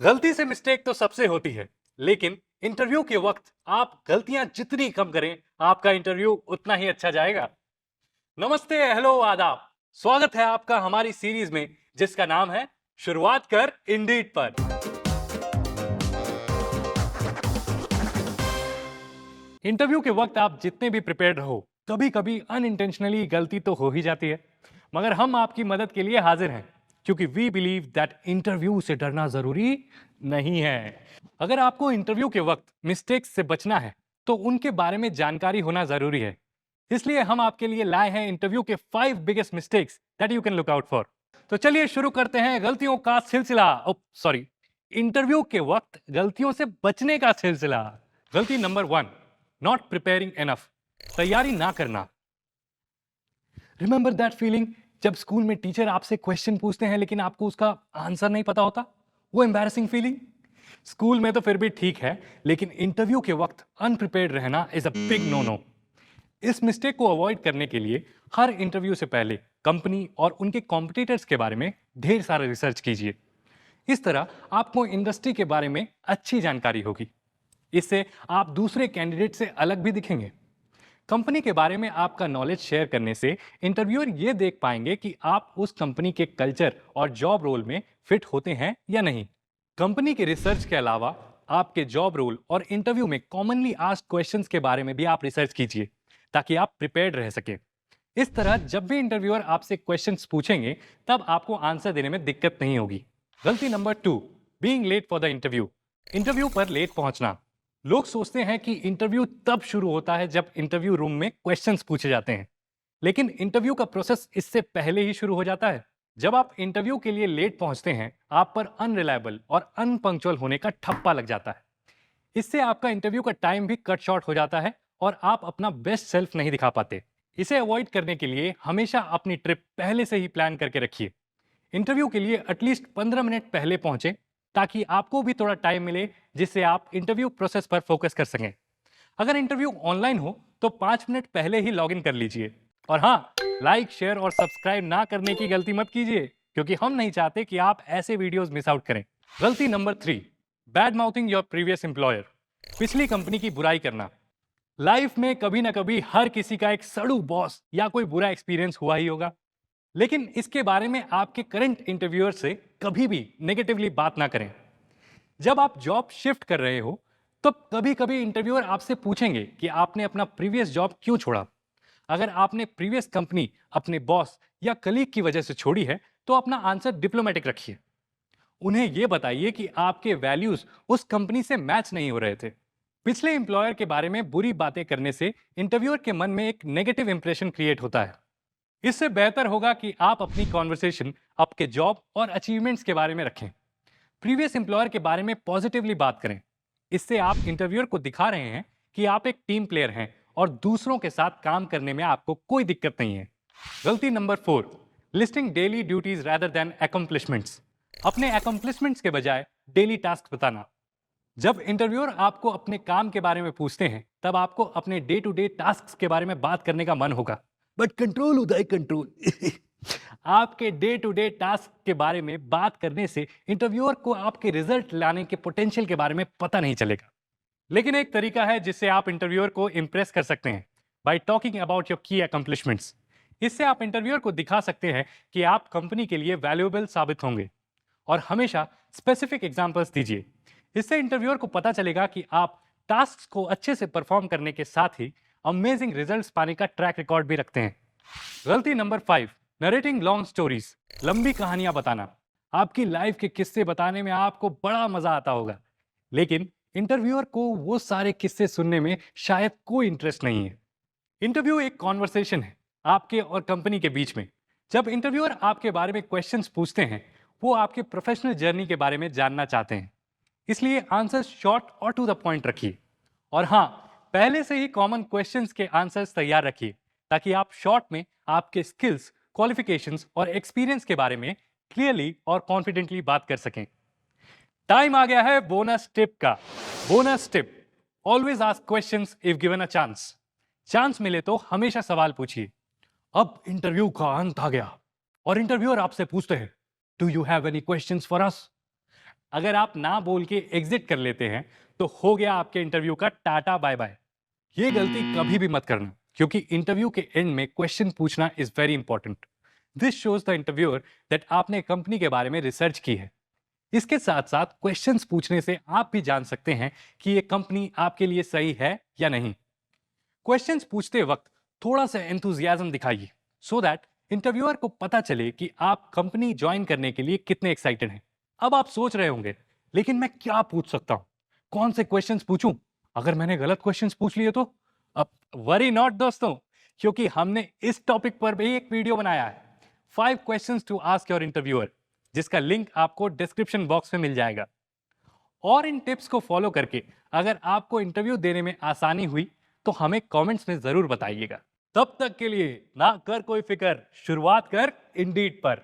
गलती से मिस्टेक तो सबसे होती है, लेकिन इंटरव्यू के वक्त आप गलतियां जितनी कम करें, आपका इंटरव्यू उतना ही अच्छा जाएगा। नमस्ते, हेलो, आदाब। स्वागत है आपका हमारी सीरीज में, जिसका नाम है शुरुआत कर इंडीड पर। इंटरव्यू के वक्त आप जितने भी प्रिपेयर्ड रहो, कभी कभी अनइंटेंशनली गलती तो हो ही जाती है, मगर हम आपकी मदद के लिए हाजिर हैं, क्योंकि वी बिलीव दैट इंटरव्यू से डरना जरूरी नहीं है। अगर आपको इंटरव्यू के वक्त मिस्टेक्स से बचना है, तो उनके बारे में जानकारी होना जरूरी है। इसलिए हम आपके लिए लाए हैं इंटरव्यू के 5 biggest mistakes that you can look out for. तो चलिए शुरू करते हैं गलतियों का सिलसिला। सॉरी, इंटरव्यू के वक्त गलतियों से बचने का सिलसिला। गलती नंबर 1, नॉट प्रिपेयरिंग एनफ। तैयारी ना करना। रिमेंबर दैट फीलिंग, जब स्कूल में टीचर आपसे क्वेश्चन पूछते हैं लेकिन आपको उसका आंसर नहीं पता होता, वो एम्बैरेसिंग फीलिंग। स्कूल में तो फिर भी ठीक है, लेकिन इंटरव्यू के वक्त अनप्रिपेयर्ड रहना is a big no no. इस मिस्टेक को अवॉइड करने के लिए हर इंटरव्यू से पहले कंपनी और उनके कॉम्पिटिटर्स के बारे में ढेर सारा रिसर्च कीजिए। इस तरह आपको इंडस्ट्री के बारे में अच्छी जानकारी होगी। इससे आप दूसरे कैंडिडेट से अलग भी दिखेंगे। कंपनी के बारे में आपका नॉलेज शेयर करने से इंटरव्यूअर ये देख पाएंगे कि आप उस कंपनी के कल्चर और जॉब रोल में फिट होते हैं या नहीं। कंपनी के रिसर्च के अलावा आपके जॉब रोल और इंटरव्यू में कॉमनली आस्क्ड क्वेश्चंस के बारे में भी आप रिसर्च कीजिए, ताकि आप प्रिपेयर्ड रह सकें। इस तरह जब भी इंटरव्यूअर आपसे क्वेश्चंस पूछेंगे, तब आपको आंसर देने में दिक्कत नहीं होगी। गलती number 2, being late for the interview. Interview पर लेट पहुंचना। लोग सोचते हैं कि इंटरव्यू तब शुरू होता है जब इंटरव्यू रूम में क्वेश्चंस पूछे जाते हैं, लेकिन इंटरव्यू का प्रोसेस इससे पहले ही शुरू हो जाता है। जब आप इंटरव्यू के लिए लेट पहुंचते हैं, आप पर अनरिलायबल और अनपंक्चुअल होने का ठप्पा लग जाता है। इससे आपका इंटरव्यू का टाइम भी कट शॉर्ट हो जाता है और आप अपना बेस्ट सेल्फ नहीं दिखा पाते। इसे अवॉइड करने के लिए हमेशा अपनी ट्रिप पहले से ही प्लान करके रखिए। इंटरव्यू के लिए एटलीस्ट 15 मिनट पहले पहुंचे, ताकि आपको भी थोड़ा टाइम मिले, जिससे आप इंटरव्यू प्रोसेस पर फोकस कर सकें। अगर इंटरव्यू ऑनलाइन हो तो 5 मिनट पहले ही लॉग इन कर लीजिए। और हाँ, लाइक, शेयर और सब्सक्राइब ना करने की गलती मत कीजिए, क्योंकि हम नहीं चाहते कि आप ऐसे वीडियोस मिस आउट करें। गलती number 3, bad mouthing your previous employer. पिछली कंपनी की बुराई करना। लाइफ में कभी ना कभी हर किसी का एक सड़ू बॉस या कोई बुरा एक्सपीरियंस हुआ ही होगा, लेकिन इसके बारे में आपके करंट इंटरव्यूअर से कभी भी नेगेटिवली बात ना करें। जब आप जॉब शिफ्ट कर रहे हो, तो कभी कभी इंटरव्यूअर आपसे पूछेंगे कि आपने अपना प्रीवियस जॉब क्यों छोड़ा। अगर आपने प्रीवियस कंपनी अपने बॉस या कलीग की वजह से छोड़ी है, तो अपना आंसर डिप्लोमेटिक रखिए। उन्हें यह बताइए कि आपके वैल्यूज उस कंपनी से मैच नहीं हो रहे थे। पिछले एम्प्लॉयर के बारे में बुरी बातें करने से इंटरव्यूअर के मन में एक नेगेटिव इंप्रेशन क्रिएट होता है। इससे बेहतर होगा कि आप अपनी कॉन्वर्सेशन आपके जॉब और अचीवमेंट्स के बारे में रखें। प्रीवियस एम्प्लॉयर के बारे में पॉजिटिवली बात करें। इससे आप इंटरव्यूअर को दिखा रहे हैं कि आप एक टीम प्लेयर हैं और दूसरों के साथ काम करने में आपको कोई दिक्कत नहीं है। गलती number 4, listing daily duties rather then accomplishments। अपने accomplishments के बजाय डेली टास्क बताना। जब इंटरव्यूअर आपको अपने काम के बारे में पूछते हैं, तब आपको अपने डे टू डे टास्क के बारे में बात करने का मन होगा, बट कंट्रोल होता है कंट्रोल। आपके डे टू डे टास्क के बारे में बात करने से इंटरव्यूअर को आपके रिजल्ट लाने के पोटेंशियल के बारे में पता नहीं चलेगा। लेकिन एक तरीका है जिससे आप इंटरव्यूअर को इंप्रेस कर सकते हैं, बाय टॉकिंग अबाउट योर की अकम्पलिशमेंट्स। इससे आप इंटरव्यूअर को दिखा सकते हैं कि आप कंपनी के लिए वैल्यूएबल साबित होंगे। और हमेशा स्पेसिफिक एग्जांपल्स दीजिए। इससे इंटरव्यूअर को पता चलेगा कि आप टास्क को अच्छे से परफॉर्म करने के साथ ही अमेजिंग रिजल्ट्स पाने का ट्रैक रिकॉर्ड भी रखते हैं। गलती नंबर 5, नरेटिंग लॉन्ग स्टोरीज। लंबी कहानियां बताना। आपकी लाइफ के किस्से बताने में आपको बड़ा मजा आता होगा, लेकिन इंटरव्यूअर को वो सारे किस्से सुनने में शायद कोई इंटरेस्ट नहीं है। इंटरव्यू एक कॉन्वर्सेशन है आपके और कंपनी के बीच में। जब इंटरव्यूअर आपके बारे में क्वेश्चंस पूछते हैं, वो आपके प्रोफेशनल जर्नी के बारे में जानना चाहते हैं। इसलिए आंसर शॉर्ट और टू द पॉइंट रखिए। और हाँ, पहले से ही कॉमन क्वेश्चंस के आंसर्स तैयार रखिए, ताकि आप शॉर्ट में आपके स्किल्स, क्वालिफिकेशंस और एक्सपीरियंस के बारे में क्लियरली और कॉन्फिडेंटली बात कर सकें। टाइम आ गया है बोनस टिप का। Bonus tip, always ask questions if given a chance. Chance मिले तो हमेशा सवाल पूछिए। अब इंटरव्यू का अंत आ गया और इंटरव्यूअर आपसे पूछते हैं, do you have any questions for us? अगर आप ना बोल के एग्जिट कर लेते हैं तो हो गया आपके इंटरव्यू का टाटा बाय बाय। ये गलती कभी भी मत करना, क्योंकि इंटरव्यू के एंड में क्वेश्चन पूछना is very important. This shows the interviewer that आपने कंपनी के बारे में रिसर्च की है। इसके साथ साथ क्वेश्चंस पूछने से आप भी जान सकते हैं कि ये कंपनी आपके लिए सही है या नहीं। क्वेश्चंस पूछते वक्त थोड़ा सा एंथुजियाज्म दिखाइए, सो दैट इंटरव्यूअर को पता चले कि आप कंपनी ज्वाइन करने के लिए कितने एक्साइटेड हैं। अब आप सोच रहे होंगे, लेकिन मैं क्या पूछ सकता हूं, कौन से क्वेश्चंस पूछूं, अगर मैंने गलत क्वेश्चंस पूछ लिए तो? अब वरी नॉट दोस्तों, क्योंकि हमने इस टॉपिक पर भी एक वीडियो बनाया है, 5 questions to ask your interviewer, जिसका लिंक आपको डिस्क्रिप्शन बॉक्स में मिल जाएगा। और इन टिप्स को फॉलो करके अगर आपको इंटरव्यू देने में आसानी हुई तो हमें कमेंट्स में जरूर बताइएगा। तब तक के लिए ना कर कोई फिक्र, शुरुआत कर इंडीड पर।